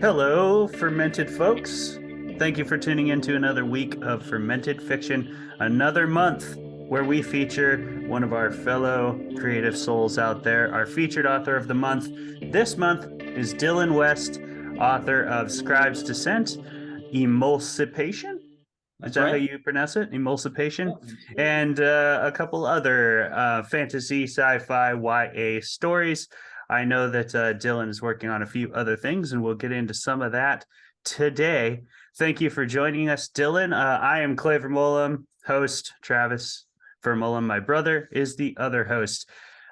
Hello, Fermented folks. Thank you for tuning in to another week of Fermented Fiction, another month where we feature one of our fellow creative souls out there. Our featured author of the month this month is Dylan West, author of Scribe's Descent, Emulsipation. Is That's that how right. you pronounce it? Yeah, Emulsipation? absolutely. And a couple other fantasy, sci-fi, YA stories. I know that Dylan is working on a few other things, and we'll get into some of that today. Thank you for joining us, Dylan. I am Clay Vermolum, host. Travis Vermolum, my brother, is the other host.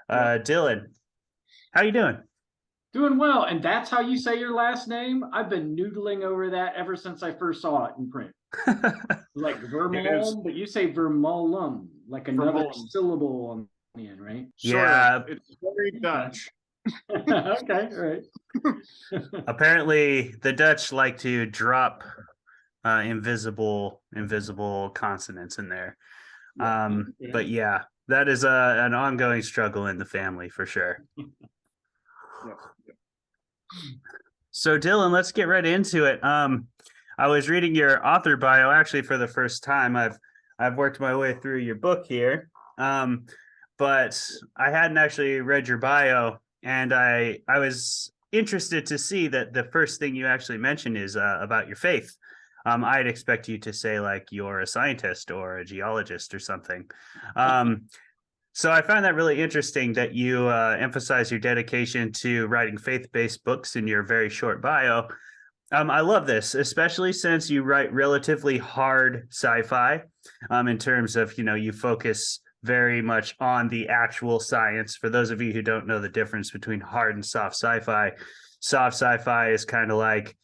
Yep. Dylan, how you doing? Doing well. And that's how you say your last name? I've been noodling over that ever since I first saw it in print. Like It is Vermolm, but you say Vermolum, like another Vermont, syllable on the end, right? sort of. Yeah, It's very Okay. Dutch. Okay, all right. apparently the Dutch like to drop invisible consonants in there. Yeah. But yeah, that is an ongoing struggle in the family for sure. Yep. So Dylan, let's get right into it. I was reading your author bio actually for the first time. I've worked my way through your book here, but I hadn't actually read your bio, and I was interested to see that the first thing you actually mentioned is about your faith. I'd expect you to say like you're a scientist or a geologist or something. Um, So I find that really interesting that you emphasize your dedication to writing faith-based books in your very short bio. I love this, especially since you write relatively hard sci-fi in terms of, you focus very much on the actual science. For those of you who don't know the difference between hard and soft sci-fi is kind of like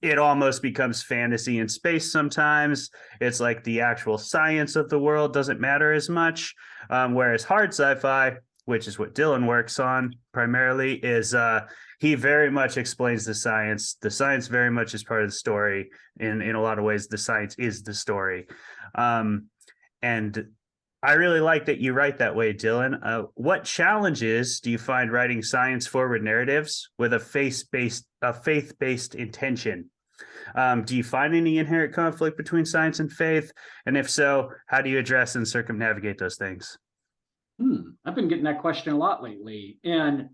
it almost becomes fantasy in space sometimes. It's like the actual science of the world doesn't matter as much. Whereas hard sci-fi, which is what Dylan works on primarily, is he very much explains the science. The science very much is part of the story. In a lot of ways, the science is the story. And I really like that you write that way, Dylan. What challenges do you find writing science-forward narratives with a faith-based intention? Do you find any inherent conflict between science and faith? And if so, how do you address and circumnavigate those things? I've been getting that question a lot lately. And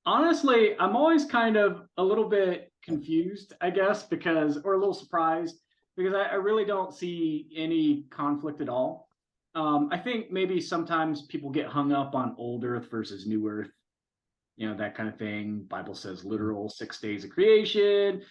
honestly, I'm always kind of a little bit confused, I guess, or a little surprised, because I really don't see any conflict at all. I think maybe sometimes people get hung up on old Earth versus new Earth, that kind of thing. Bible says literal 6 days of creation.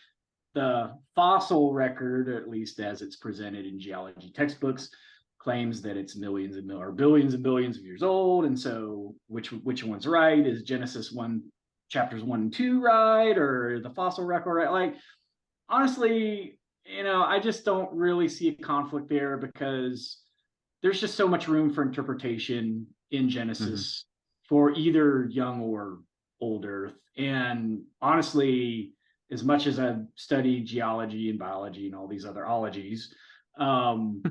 The fossil record, or at least as it's presented in geology textbooks, claims that it's millions and or billions and billions of years old. And so, which one's right? Is Genesis 1, chapters 1 and 2 right, or the fossil record right? Like, honestly, I just don't really see a conflict there because there's just so much room for interpretation in Mm-hmm. Genesis for either young or old Earth. And honestly, as much as I've studied geology and biology and all these other ologies, um,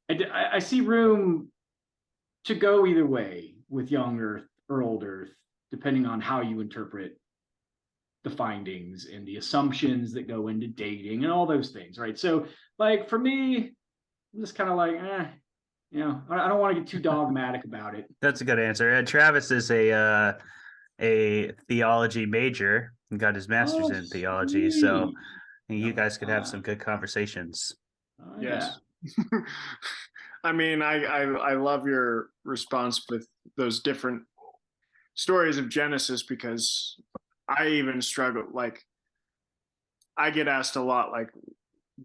I see room to go either way with young Earth or old Earth, depending on how you interpret the findings and the assumptions that go into dating and all those things, right? So, like for me, I'm just kind of like, I don't want to get too dogmatic about it. That's a good answer. Travis is a theology major and got his master's Oh, in theology, so sweet. you Oh, guys could have some good conversations. yeah. Yes. I mean, I love your response with those different stories of Genesis because I even struggle. Like, I get asked a lot, like,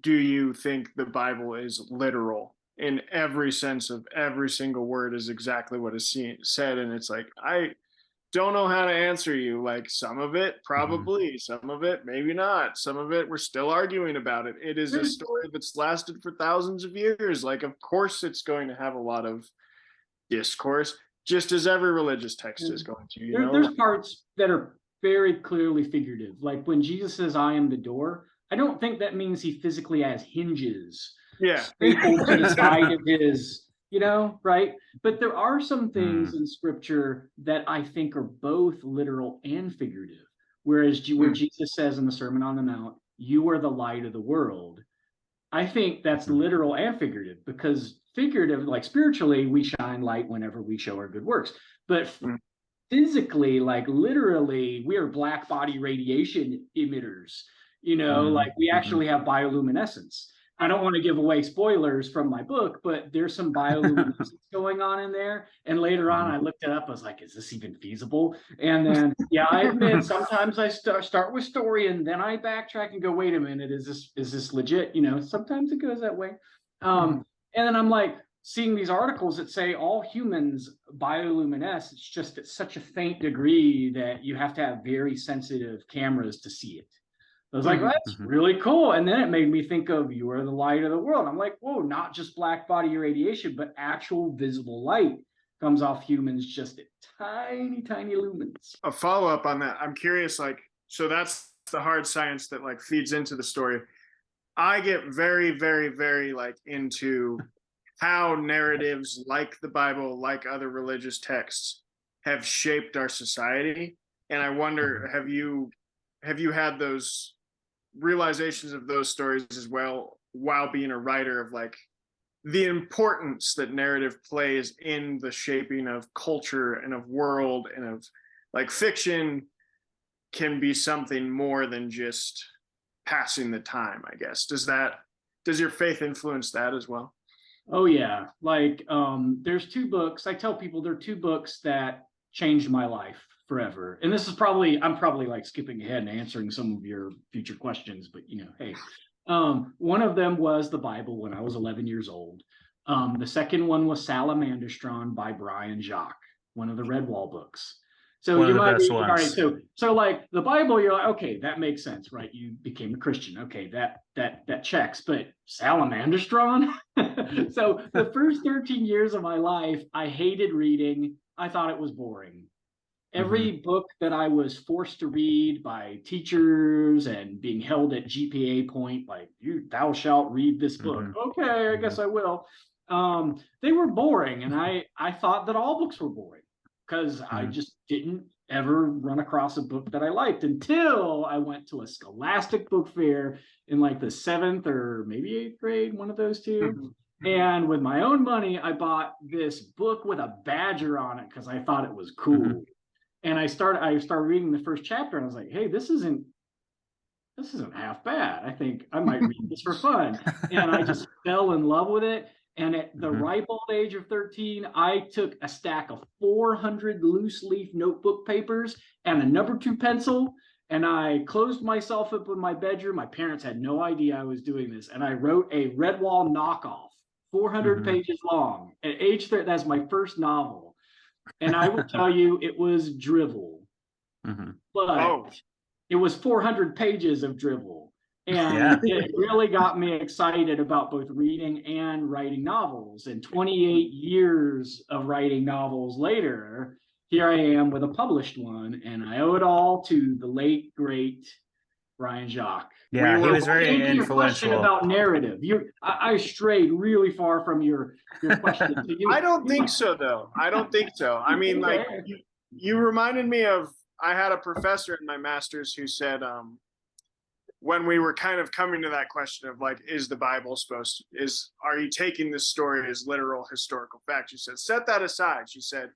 do you think the Bible is literal in every sense of every single word is exactly what is said? And it's like, I don't know how to answer you. Like some of it, Mm-hmm. probably, some of it, maybe not. Some of it, we're still arguing about it. It is a There's story that's lasted for thousands of years. Like, of course, it's going to have a lot of discourse, just as every religious text is going to, you know? there's parts that are very clearly figurative. Like when Jesus says, "I am the door," I don't think that means he physically has hinges Yeah. stapled to the side of his, right? But there are some things Mm. in scripture that I think are both literal and figurative. Whereas where Jesus says in the Sermon on the Mount, you are the light of the world. I think that's literal and figurative, because figurative, like spiritually, we shine light whenever we show our good works. But physically, like literally, we are black body radiation emitters. Like we actually have bioluminescence. I don't want to give away spoilers from my book, but there's some bioluminescence going on in there. And later on, I looked it up. I was like, is this even feasible? And then, yeah, I admit sometimes I start with story and then I backtrack and go, wait a minute, is this legit? Sometimes it goes that way. And then I'm like seeing these articles that say all humans bioluminesce. It's just at such a faint degree that you have to have very sensitive cameras to see it. I was like, well, that's really cool. And then it made me think of you are the light of the world. I'm like, whoa, not just black body radiation, but actual visible light comes off humans just at tiny, tiny lumens. A follow-up on that. I'm curious, like, so that's the hard science that like feeds into the story. I get very, very, very like into how narratives like the Bible, like other religious texts, have shaped our society. And I wonder, have you had those realizations of those stories as well while being a writer, of like the importance that narrative plays in the shaping of culture and of world, and of like fiction can be something more than just passing the time, I guess. Does your faith influence that as well? Oh yeah. Like there's two books. I tell people there are two books that changed my life forever. And this is I'm probably like skipping ahead and answering some of your future questions, but hey. One of them was the Bible when I was 11 years old. The second one was Salamandastron by Brian Jacques, one of the Redwall books. So one you of the might best be ones. all right. So like the Bible, you're like, okay, that makes sense, right? You became a Christian. Okay, that checks. But Salamandastron? So the first 13 years of my life, I hated reading. I thought it was boring. Every book that I was forced to read by teachers and being held at GPA point, like thou shalt read this book. Okay, I guess I will. They were boring, and I thought that all books were boring, because I just didn't ever run across a book that I liked until I went to a Scholastic book fair in like the 7th or maybe 8th grade, one of those two. And with my own money, I bought this book with a badger on it because I thought it was cool. And I started reading the first chapter, and I was like, hey, this isn't half bad. I think I might read this for fun. And I just fell in love with it. And at the ripe old age of 13, I took a stack of 400 loose leaf notebook papers and a number 2 pencil, and I closed myself up in my bedroom. My parents had no idea I was doing this. And I wrote a Redwall knockoff, 400 pages long. At age 13, that's my first novel. And I will tell you, it was drivel, but it was 400 pages of drivel. And it really got me excited about both reading and writing novels. And 28 years of writing novels later, here I am with a published one. And I owe it all to the late, great Brian Jacques. Yeah, he was very influential. Your question about narrative. I strayed really far from your question. I don't think so, though. I don't think so. I mean, like you reminded me of, I had a professor in my master's who said, when we were kind of coming to that question of like, is the Bible are you taking this story as literal historical fact? She said, set that aside. She said,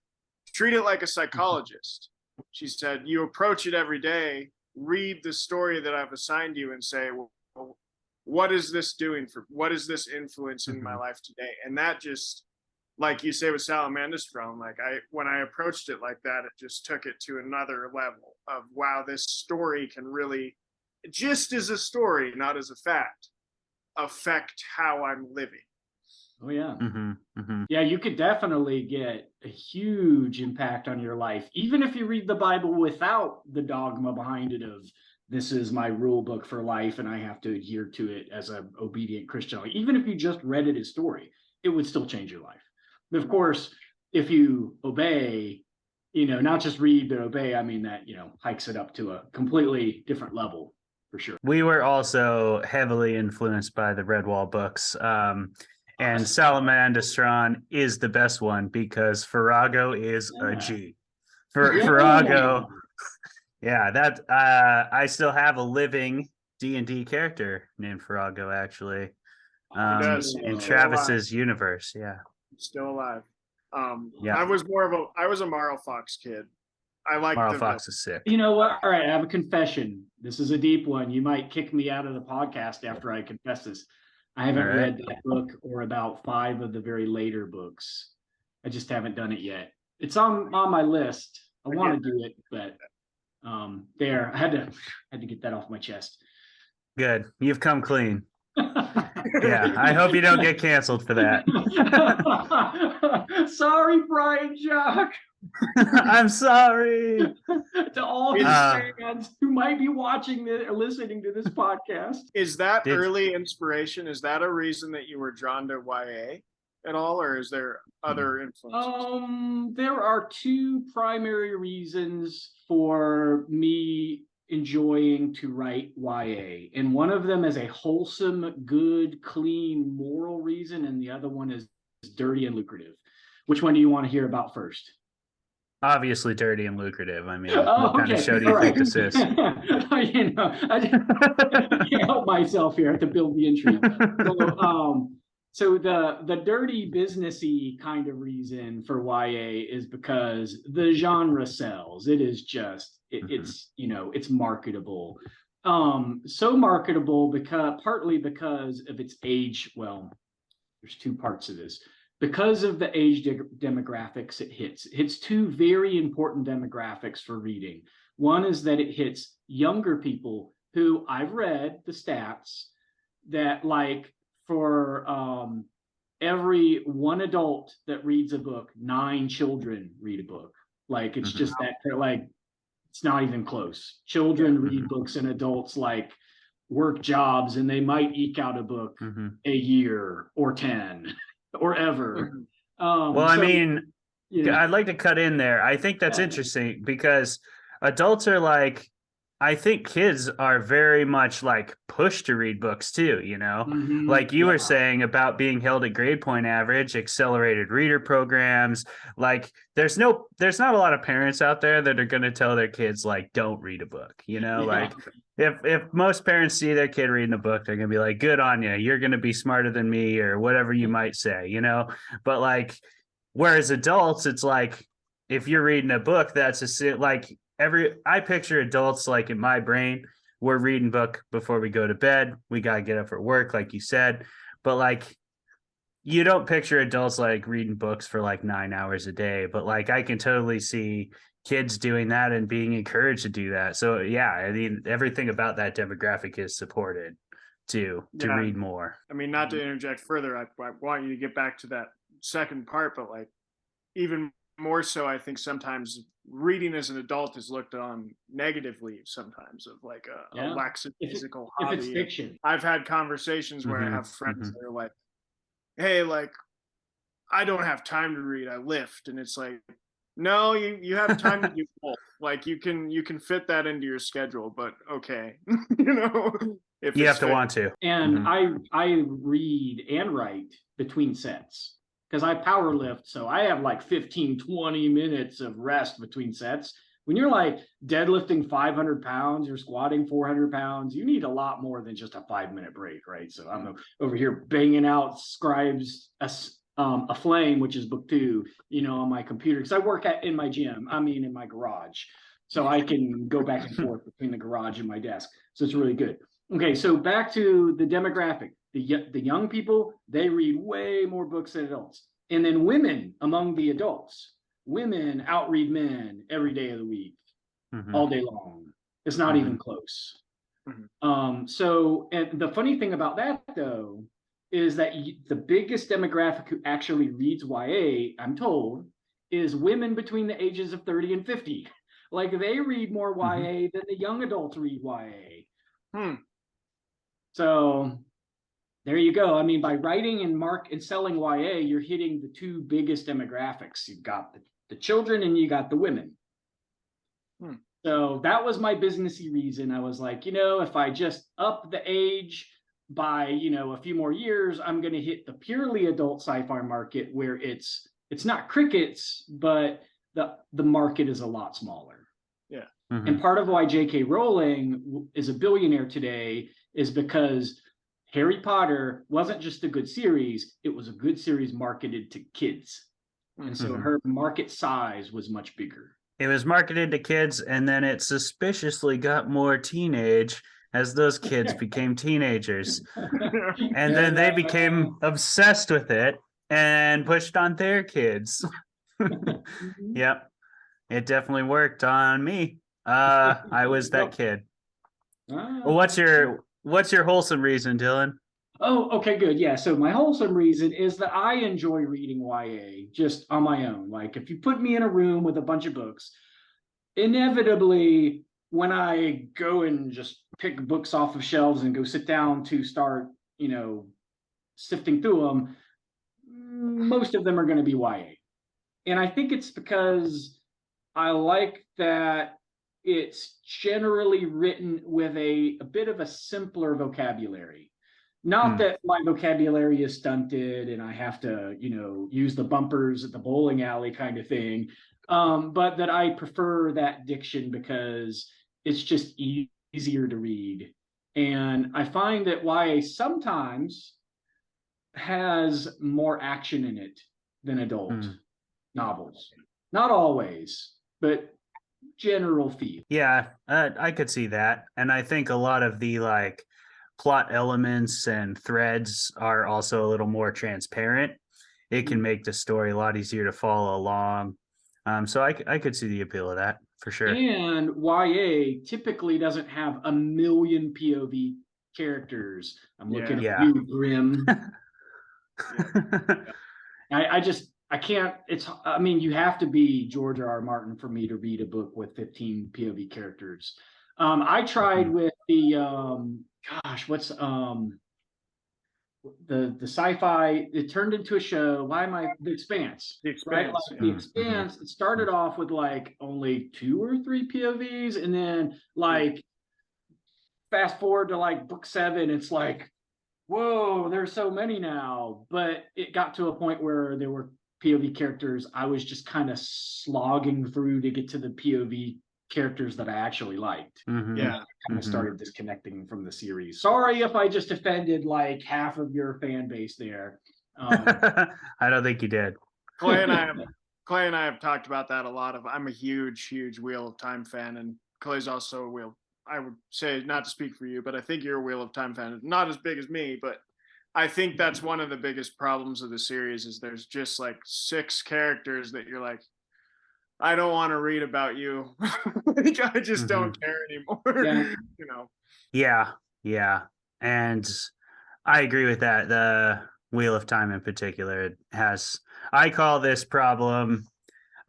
treat it like a psychologist. She said, you approach it every day, read the story that I've assigned you and say, well, what is this influence in my life today? And that just, like you say with Salamandastron, like when I approached it like that, it just took it to another level of, wow, this story can really, just as a story, not as a fact, affect how I'm living. Oh yeah. Yeah, you could definitely get a huge impact on your life, even if you read the Bible without the dogma behind it of this is my rule book for life and I have to adhere to it as an obedient Christian. Like, even if you just read it as story, it would still change your life. But of course, if you obey, not just read but obey, I mean that, hikes it up to a completely different level for sure. We were also heavily influenced by the Redwall books. And Salamandastron is the best one because Farrago is a G. Farrago Yeah, that I still have a living D&D character named Farago, actually. He does. In He's still alive. Travis's universe. Yeah. Still alive. Yeah. I was a Marl Fox kid. I like Marl the Fox is sick. You know what? All right, I have a confession. This is a deep one. You might kick me out of the podcast after I confess this. I haven't All right. read that book or about 5 of the very later books. I just haven't done it yet. It's on my list. I want to do it, but there, I had to get that off my chest. Good. You've come clean. Yeah. I hope you don't get canceled for that. Sorry, Brian Jock. I'm sorry. To all his fans who might be watching this or listening to this podcast. Is that early inspiration? Is that a reason that you were drawn to YA at all, or is there other influences? There are 2 primary reasons for me enjoying to write YA, and one of them is a wholesome, good, clean, moral reason, and the other one is dirty and lucrative. Which one do you want to hear about first? Obviously dirty and lucrative. I mean, what kind of show do you think this is? You know, I can't help myself here. I have to build the intrigue. So the dirty businessy kind of reason for YA is because the genre sells. It is just it's it's marketable. So marketable partly because of its age. Well, there's 2 parts of this. Because of the age demographics it hits 2 very important demographics for reading. One is that it hits younger people who, I've read the stats that, like, for every 1 adult that reads a book, 9 children read a book. Like, it's just that, like, it's not even close. Children read books, and adults, like, work jobs, and they might eke out a book a year or 10 or ever. I mean, I'd like to cut in there. I think that's interesting because adults are like, I think kids are very much like pushed to read books too, like you were saying about being held at grade point average, accelerated reader programs. Like there's not a lot of parents out there that are going to tell their kids, like, don't read a book, like if most parents see their kid reading a book, they're going to be like, good on you. You're going to be smarter than me, or whatever you might say, but like, whereas adults, it's like, if you're reading a book, that's like, I picture adults, like, in my brain, we're reading book before we go to bed. We got to get up for work, like you said. But like, you don't picture adults like reading books for like 9 hours a day. But like, I can totally see kids doing that and being encouraged to do that. So yeah, I mean, everything about that demographic is supported to read more. I mean, not to interject further, I want you to get back to that second part, but like, even more so, I think sometimes reading as an adult is looked on negatively sometimes, of like a lackadaisical hobby. If it's fiction. I've had conversations where I have friends that are like, hey, like, I don't have time to read, I lift. And it's like, no, you have time to do both. Like, you can fit that into your schedule, but okay. If you have to want to. And I read and write between sets, because I power lift, so I have like 15-20 minutes of rest between sets. When you're like deadlifting 500 pounds, you're squatting 400 pounds, you need a lot more than just a 5-minute break, right? So I'm over here banging out Scribe's a Flame, which is book 2, on my computer, because I work in my gym. I mean, in my garage, so I can go back and forth between the garage and my desk. So it's really good. Okay, so back to the demographic. The young people, they read way more books than adults. And then women among the adults, women outread men every day of the week, all day long. It's not even close. So, and the funny thing about that, though, is that the biggest demographic who actually reads YA, I'm told, is women between the ages of 30 and 50. Like, they read more YA than the young adults read YA. So there you go. I mean, by writing and selling YA, you're hitting the 2 biggest demographics. You've got the children and you got the women. So that was my businessy reason. I was like, if I just up the age by, a few more years, I'm going to hit the purely adult sci-fi market, where it's not crickets, but the market is a lot smaller. Yeah. And part of why J.K. Rowling is a billionaire today is because Harry Potter wasn't just a good series, it was a good series marketed to kids. And so her market size was much bigger. It was marketed to kids, and then it suspiciously got more teenage as those kids became teenagers. And then they became obsessed with it and pushed on their kids. Yep. It definitely worked on me. I was that kid. Well, what's your wholesome reason, Dylan? Oh, okay, good. Yeah. So my wholesome reason is that I enjoy reading YA just on my own. Like if you put me in a room with a bunch of books, inevitably when I go and just pick books off of shelves and go sit down to start, sifting through them, most of them are going to be YA. And I think it's because I like that it's generally written with a bit of a simpler vocabulary. Not that my vocabulary is stunted and I have to, use the bumpers at the bowling alley kind of thing, but that I prefer that diction because it's just easier to read. And I find that YA sometimes has more action in it than adult novels. Not always, but general feel. Yeah, I could see that. And I think a lot of the plot elements and threads are also a little more transparent. It can make the story a lot easier to follow along. So I could see the appeal of that for sure. And YA typically doesn't have a million POV characters. I'm looking at you, Grim. I can't, you have to be George R.R. Martin for me to read a book with 15 POV characters. I tried with the, what's the sci-fi, it turned into a show. The Expanse. The Expanse. Right? Like The Expanse, it started off with only 2 or 3 POVs, and then fast forward to book 7, it's whoa, there's so many now. But it got to a point where there were POV characters I was just kind of slogging through to get to the POV characters that I actually liked. Yeah. I kind of started disconnecting from the series. Sorry if I just offended half of your fan base there. I don't think you did. Clay and I have talked about that a lot. I'm a huge Wheel of Time fan, and Clay's also I would say, not to speak for you, but I think you're a Wheel of Time fan. Not as big as me, but I think that's one of the biggest problems of the series is there's just 6 characters that you're I don't want to read about you. I just don't care anymore. Yeah. Yeah. And I agree with that. The Wheel of Time in particular I call this problem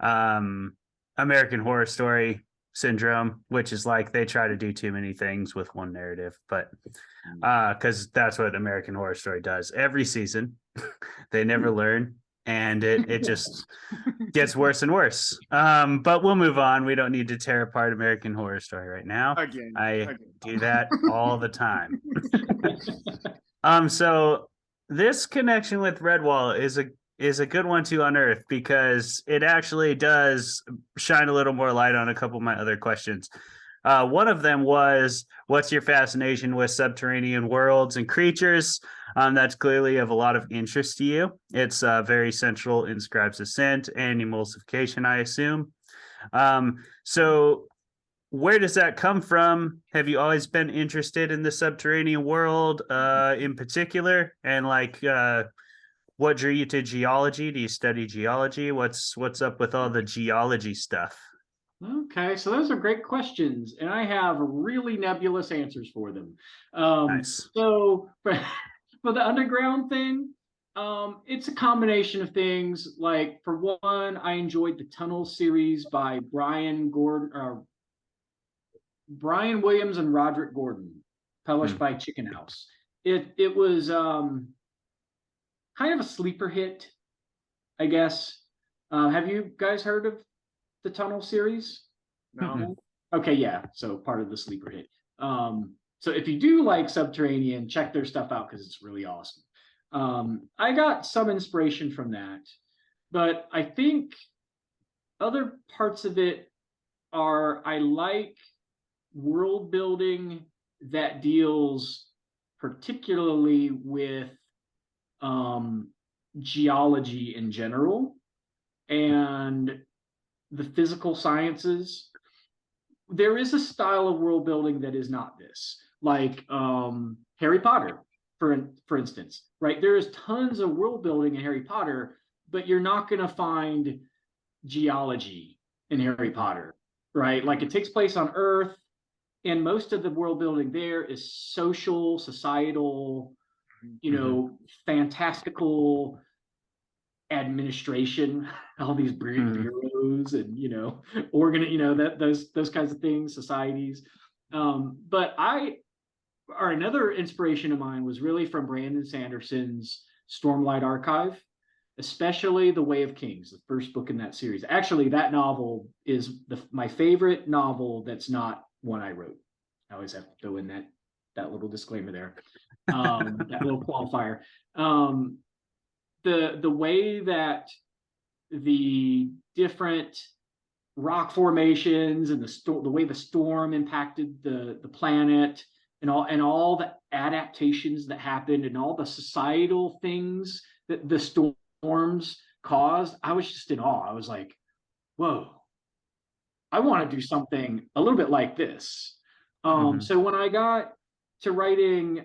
American Horror Story syndrome, which is they try to do too many things with one narrative, but because that's what American Horror Story does every season. They never learn, and it just gets worse and worse. But we'll move on. We don't need to tear apart American Horror Story right now. I do that all the time. So this connection with Redwall is a good one to unearth because it actually does shine a little more light on a couple of my other questions. One of them was, what's your fascination with subterranean worlds and creatures? That's clearly of a lot of interest to you. It's very central in Scribe's Ascent and emulsification, I assume. So where does that come from? Have you always been interested in the subterranean world in particular? And what drew you to geology? Do you study geology? What's up with all the geology stuff? Okay, so those are great questions, and I have really nebulous answers for them. Nice. So for the underground thing, it's a combination of things. For one, I enjoyed the Tunnel series by Brian Williams and Roderick Gordon, published by Chicken House. It was kind of a sleeper hit, I guess. Have you guys heard of the Tunnel series? No. Okay, yeah. So part of the sleeper hit. So if you do like Subterranean, check their stuff out because it's really awesome. I got some inspiration from that, but I think other parts of it I like world building that deals particularly with geology in general and the physical sciences. There is a style of world building that is not this, like Harry Potter, for instance, right? There is tons of world building in Harry Potter, but you're not going to find geology in Harry Potter, right? Like it takes place on Earth, and most of the world building there is social, societal, fantastical administration, all these bureaus and those kinds of things, societies. But another inspiration of mine was really from Brandon Sanderson's Stormlight Archive, especially The Way of Kings, the first book in that series. Actually, that novel is my favorite novel that's not one I wrote. I always have to throw in that little disclaimer there, that little qualifier. The way that the different rock formations and the way the storm impacted the planet and all the adaptations that happened and all the societal things that the storms caused, I was just in awe. I was like, whoa, I want to do something a little bit like this. So when I got to writing,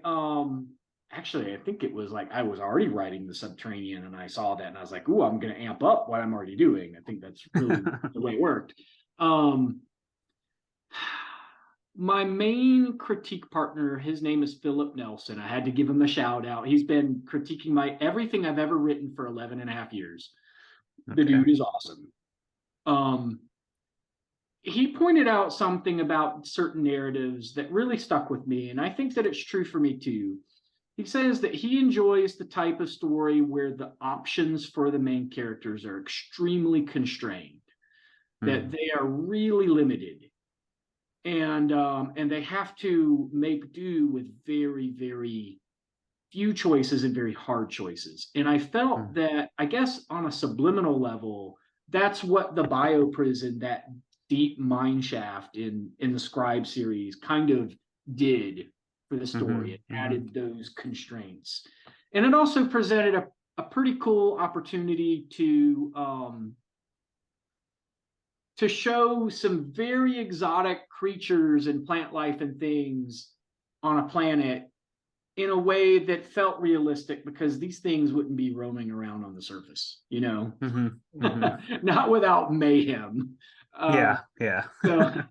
actually, I think it was like I was already writing The Subterranean and I saw that and I was like, ooh, I'm going to amp up what I'm already doing. I think that's really the way it worked. My main critique partner, his name is Philip Nelson. I had to give him a shout out. He's been critiquing everything I've ever written for 11 and a half years. The dude is awesome. He pointed out something about certain narratives that really stuck with me, and I think that it's true for me too. He says that he enjoys the type of story where the options for the main characters are extremely constrained, that they are really limited, and they have to make do with very, very few choices and very hard choices. And I felt that, I guess on a subliminal level, that's what the bioprison, that deep mine shaft in the Scribe series, kind of did for the story. It added those constraints. And it also presented a pretty cool opportunity to show some very exotic creatures and plant life and things on a planet in a way that felt realistic, because these things wouldn't be roaming around on the surface, not without mayhem. Yeah. So,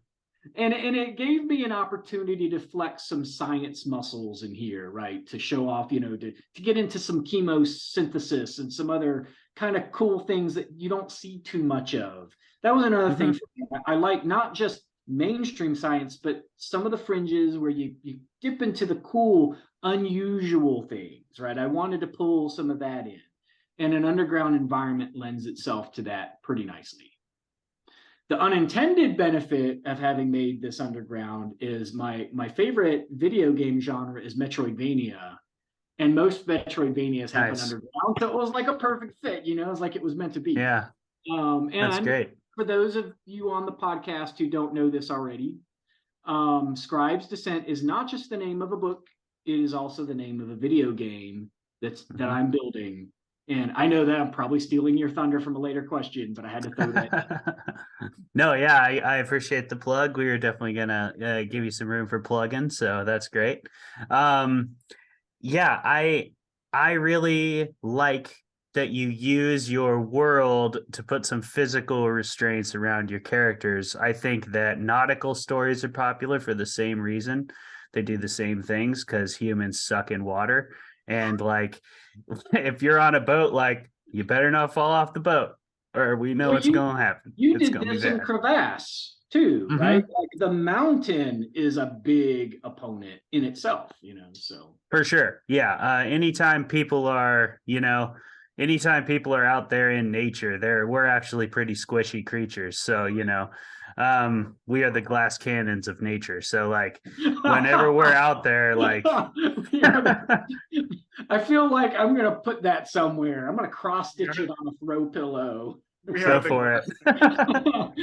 and it gave me an opportunity to flex some science muscles in here, right? To show off, to get into some chemosynthesis and some other kind of cool things that you don't see too much of. That was another thing for me. I like not just mainstream science, but some of the fringes where you dip into the cool, unusual things, right? I wanted to pull some of that in, and an underground environment lends itself to that pretty nicely. The unintended benefit of having made this underground is my favorite video game genre is Metroidvania, and most Metroidvanias happen underground, so it was like a perfect fit. It was like it was meant to be. Yeah, and that's great. For those of you on the podcast who don't know this already, Scribe's Descent is not just the name of a book; it is also the name of a video game that I'm building. And I know that I'm probably stealing your thunder from a later question, but I had to throw that. No, yeah, I appreciate the plug. We were definitely gonna give you some room for plugging, so that's great. Yeah, I really like that you use your world to put some physical restraints around your characters. I think that nautical stories are popular for the same reason. They do the same things because humans suck in water. And like, if you're on a boat, like, you better not fall off the boat, or we know what's going to happen. You did this in Crevasse too, right? Like the mountain is a big opponent in itself, so. For sure. Yeah. Anytime people are out there in nature, we're actually pretty squishy creatures. So, we are the glass cannons of nature. So like whenever we're out there, like I feel like I'm going to put that somewhere. I'm going to cross stitch it on a throw pillow. We Go are the for it.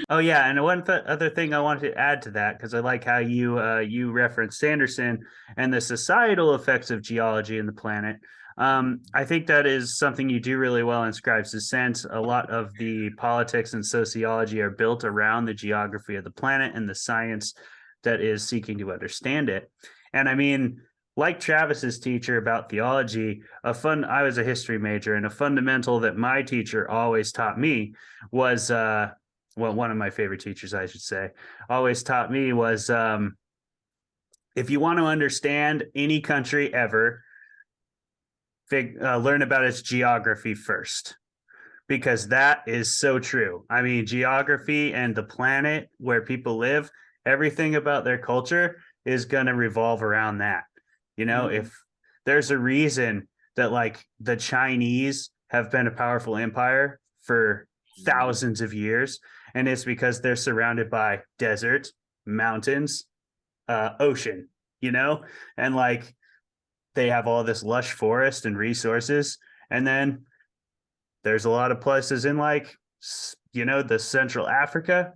Oh yeah, and other thing I wanted to add to that, because I like how you referenced Sanderson and the societal effects of geology in the planet. I think that is something you do really well in Scribes Descent. A lot of the politics and sociology are built around the geography of the planet and the science that is seeking to understand it. And I mean, like Travis's teacher about theology, I was a history major, and a fundamental that my teacher always taught me was well, one of my favorite teachers, I should say, always taught me was if you want to understand any country ever, learn about its geography first, because that is so true. I mean, geography and the planet where people live, everything about their culture is going to revolve around that. You know, if there's a reason that like the Chinese have been a powerful empire for thousands of years, and it's because they're surrounded by desert, mountains, ocean, you know, and like they have all this lush forest and resources. And then there's a lot of places in like, you know, the Central Africa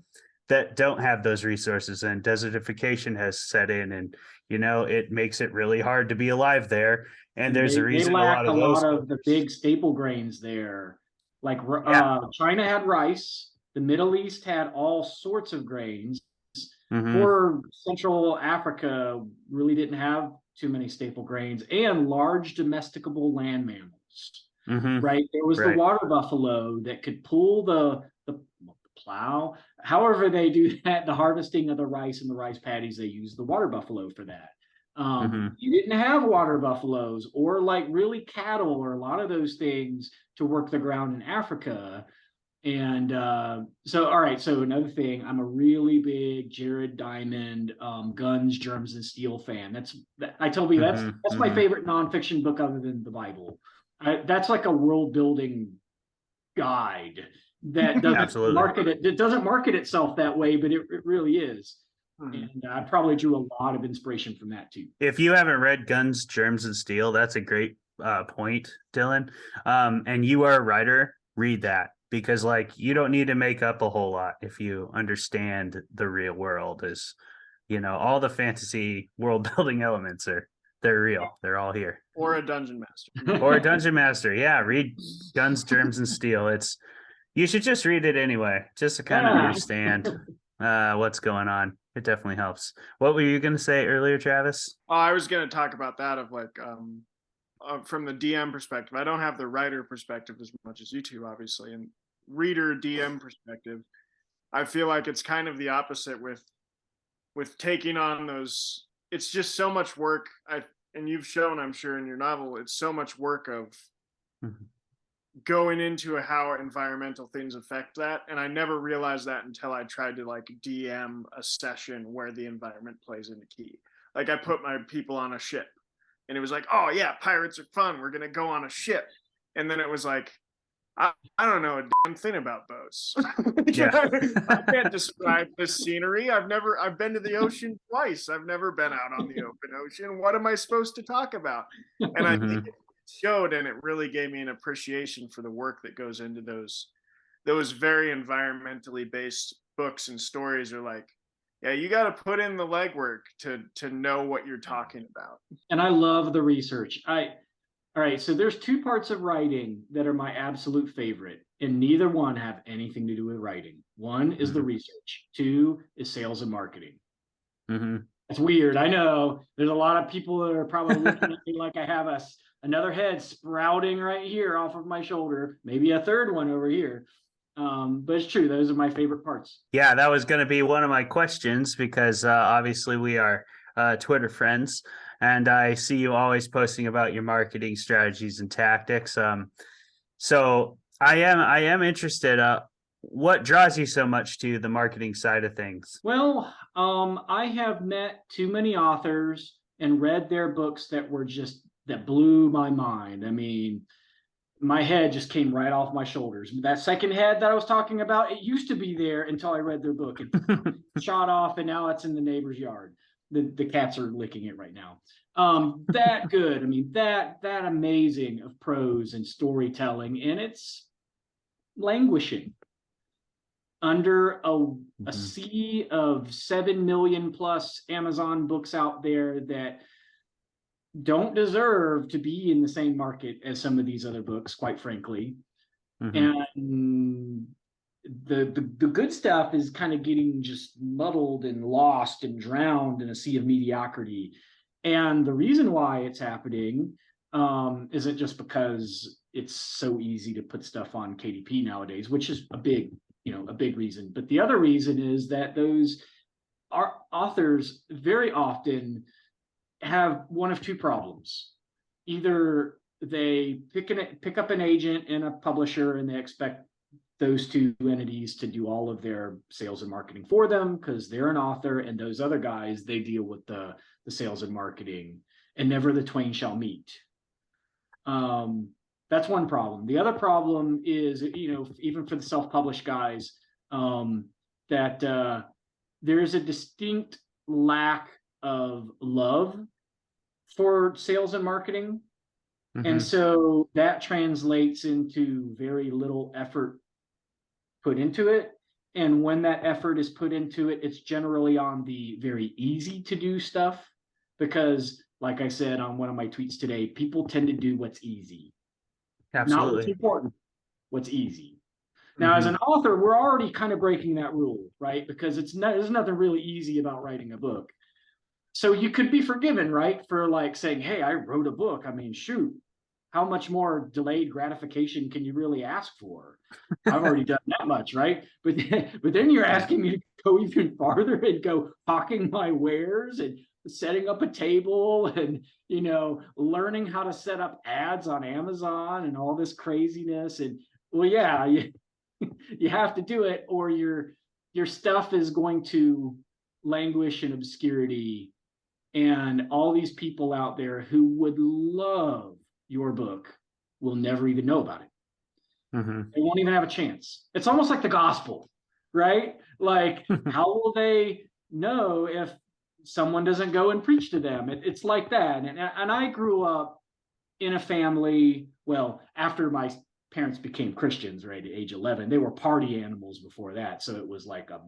that don't have those resources, and desertification has set in, and you know it makes it really hard to be alive there. And there's a reason they a lot lacked of those the big staple grains there. Like yeah. China had rice, the Middle East had all sorts of grains. Mm-hmm. Poor Central Africa really didn't have too many staple grains and large domesticable land mammals. Mm-hmm. Right? There was the Right. water buffalo that could pull the plow. However, they do that, the harvesting of the rice and the rice paddies, they use the water buffalo for that. Mm-hmm. You didn't have water buffaloes or like really cattle or a lot of those things to work the ground in Africa. And so, all right. So another thing, I'm a really big Jared Diamond, Guns, Germs, and Steel fan. I told you that's Mm-hmm. my Mm-hmm. favorite nonfiction book other than the Bible. That's like a world building guide that doesn't Absolutely. market it. It doesn't market itself that way, but it really is. And I probably drew a lot of inspiration from that too. If you haven't read Guns, Germs, and Steel, that's a great point, Dylan. And you are a writer, read that, because like you don't need to make up a whole lot if you understand the real world. Is, you know, all the fantasy world building elements they're real. They're all here. Or a dungeon master. Or a dungeon master. Yeah, read Guns, Germs, and Steel. You should just read it anyway, just to kind of understand what's going on. It definitely helps. What were you going to say earlier, Travis? Oh, I was going to talk about that of like from the DM perspective. I don't have the writer perspective as much as you two, obviously, and reader DM perspective. I feel like it's kind of the opposite with taking on those. It's just so much work. And you've shown, I'm sure, in your novel, it's so much work of going into how environmental things affect that. And I never realized that until I tried to like DM a session where the environment plays in the key. Like I put my people on a ship and it was like, oh yeah, pirates are fun. We're going to go on a ship. And then it was like, I don't know a damn thing about boats. Yeah. I can't describe the scenery. I've been to the ocean twice. I've never been out on the open ocean. What am I supposed to talk about? And I think it showed, and it really gave me an appreciation for the work that goes into those very environmentally based books and stories. Are like, yeah, you got to put in the legwork to know what you're talking about. And I love the research. All right, so there's two parts of writing that are my absolute favorite, and neither one have anything to do with writing. One is the research. Two is sales and marketing. It's weird. I know there's a lot of people that are probably looking at me like I have another head sprouting right here off of my shoulder, maybe a third one over here. But it's true. Those are my favorite parts. Yeah, that was going to be one of my questions, because obviously we are Twitter friends, and I see you always posting about your marketing strategies and tactics. So I am interested. What draws you so much to the marketing side of things? Well, I have met too many authors and read their books that blew my mind. I mean, my head just came right off my shoulders. That second head that I was talking about, it used to be there until I read their book. It shot off, and now it's in the neighbor's yard. The cats are licking it right now. That good. I mean, that amazing of prose and storytelling, and it's languishing. under a Mhm. sea of 7 million plus Amazon books out there that don't deserve to be in the same market as some of these other books, quite frankly. Mhm. And the good stuff is kind of getting just muddled and lost and drowned in a sea of mediocrity. And the reason why it's happening isn't just because it's so easy to put stuff on KDP nowadays, which is a big reason. But the other reason is that those authors very often have one of two problems. Either they pick up an agent and a publisher and they expect those two entities to do all of their sales and marketing for them because they're an author, and those other guys, they deal with the sales and marketing, and never the twain shall meet. That's one problem. The other problem is, even for the self-published guys, that there's a distinct lack of love for sales and marketing. And Mhm. so that translates into very little effort put into it. And when that effort is put into it, it's generally on the very easy to do stuff. Because, like I said on one of my tweets today, people tend to do what's easy, not what's Absolutely. important, what's easy. Now, as an Mhm. author, we're already kind of breaking that rule, right? Because there's nothing really easy about writing a book. So you could be forgiven, right? For like saying, hey, I wrote a book. I mean, shoot, how much more delayed gratification can you really ask for? I've already done that much, right? But then you're Yeah. asking me to go even farther and go hawking my wares and setting up a table and learning how to set up ads on Amazon and all this craziness. And well, yeah, you have to do it, or your stuff is going to languish in obscurity, and all these people out there who would love your book will never even know about it. Mhm. They won't even have a chance. It's almost like the gospel, right? Like, how will they know if someone doesn't go and preach to them? It's like that. And I grew up in a family, well, after my parents became Christians, right, at age 11, they were party animals before that. So it was like a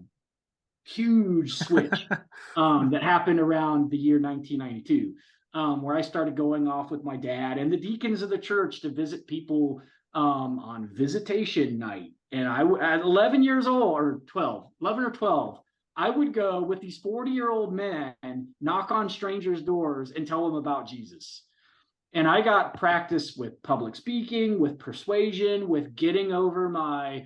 huge switch that happened around the year 1992, where I started going off with my dad and the deacons of the church to visit people on visitation night. And at 11 years old, or 12, 11 or 12, I would go with these 40-year-old men, knock on strangers' doors and tell them about Jesus. And I got practice with public speaking, with persuasion, with getting over my,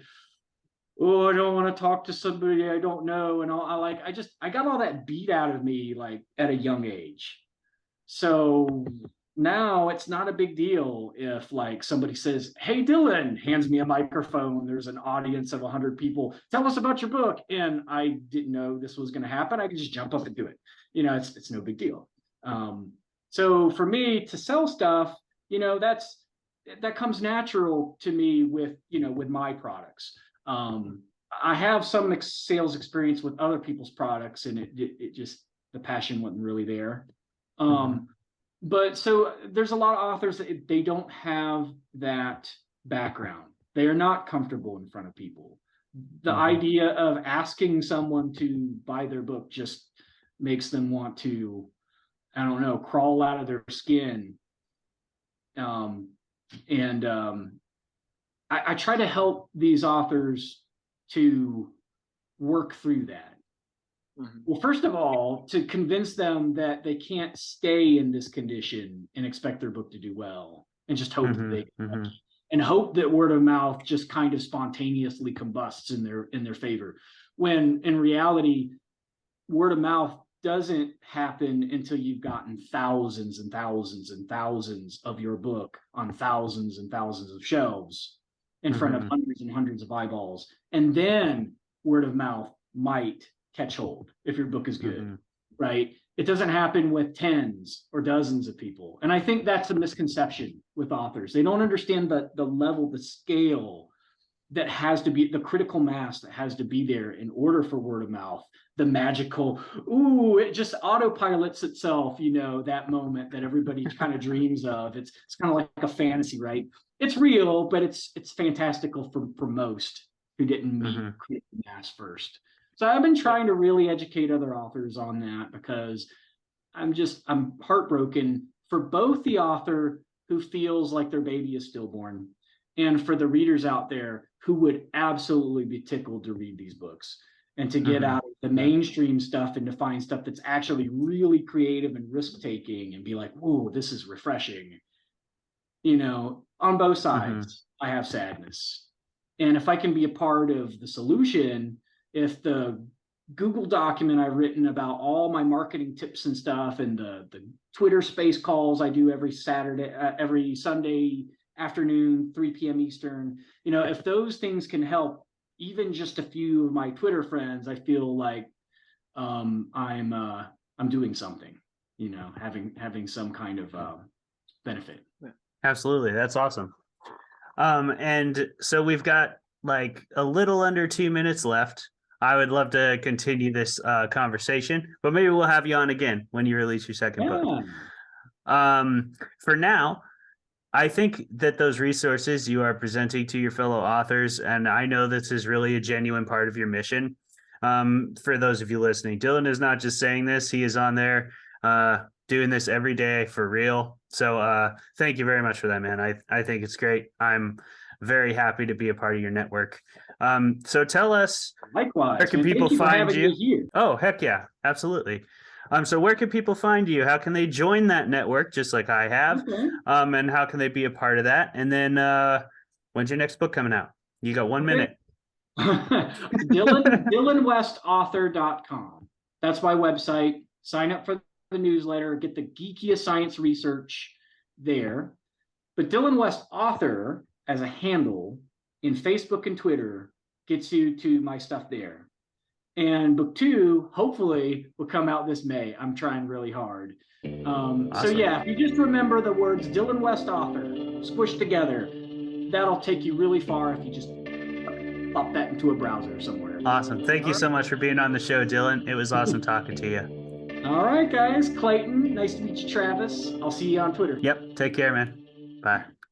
oh, I don't want to talk to somebody I don't know. And I got all that beat out of me like at a young age. So now it's not a big deal if like somebody says, hey, Dylan, hands me a microphone. There's an audience of 100 people. Tell us about your book. And I didn't know this was going to happen. I could just jump up and do it. It's no big deal. So for me to sell stuff, that comes natural to me with my products. I have some sales experience with other people's products, and it just, the passion wasn't really there. Mhm. But so there's a lot of authors that they don't have that background. They are not comfortable in front of people. The Mhm. idea of asking someone to buy their book just makes them want to, I don't know, crawl out of their skin. Um, and I try to help these authors to work through that. Mhm. Well, first of all, to convince them that they can't stay in this condition and expect their book to do well, and just hope that Mhm. they Mhm. and hope that word of mouth just kind of spontaneously combusts in their favor. When in reality, word of mouth doesn't happen until you've gotten thousands and thousands and thousands of your book on thousands and thousands of shelves in front of Mhm. hundreds and hundreds of eyeballs. And then word of mouth might catch hold if your book is good, Mhm. right? It doesn't happen with tens or dozens of people. And I think that's a misconception with authors. They don't understand the level, the scale that has to be, the critical mass that has to be there in order for word of mouth, the magical, ooh, it just autopilots itself, that moment that everybody kind of dreams of. It's kind of like a fantasy, right? It's real, but it's fantastical for most. who didn't meet Mhm. critical mass first. So I've been trying to really educate other authors on that, because I'm heartbroken for both the author who feels like their baby is stillborn, and for the readers out there who would absolutely be tickled to read these books and to get Mhm. out of the mainstream stuff and to find stuff that's actually really creative and risk taking and be like, whoa, this is refreshing. On both Mhm. sides, I have sadness. And if I can be a part of the solution, if the Google document I've written about all my marketing tips and stuff, and the Twitter space calls I do every Sunday afternoon, 3 p.m. Eastern, if those things can help even just a few of my Twitter friends, I feel like I'm doing something, having some kind of benefit. Absolutely. That's awesome. And so we've got like a little under 2 minutes left. I would love to continue this conversation, but maybe we'll have you on again when you release your second book. For now, I think that those resources you are presenting to your fellow authors, and I know this is really a genuine part of your mission. For those of you listening, Dylan is not just saying this, he is on there doing this every day for real. So thank you very much for that, man. I think it's great. I'm very happy to be a part of your network. So tell us, Likewise, where can man. people Thank you for find having you? me here. Oh, heck yeah, absolutely. So where can people find you? How can they join that network, just like I have? Okay. And how can they be a part of that? And then when's your next book coming out? You got 1 minute. DylanWestAuthor.com. That's my website. Sign up for the newsletter, get the geekiest science research there. But Dylan West Author as a handle in Facebook and Twitter gets you to my stuff there. And book 2, hopefully, will come out this May. I'm trying really hard. Awesome. So yeah, if you just remember the words Dylan West Author squished together, that'll take you really far if you just pop that into a browser somewhere. Awesome. Thank you so much for being on the show, Dylan. It was awesome talking to you. All right, guys. Clayton, nice to meet you, Travis. I'll see you on Twitter. Yep. Take care, man. Bye.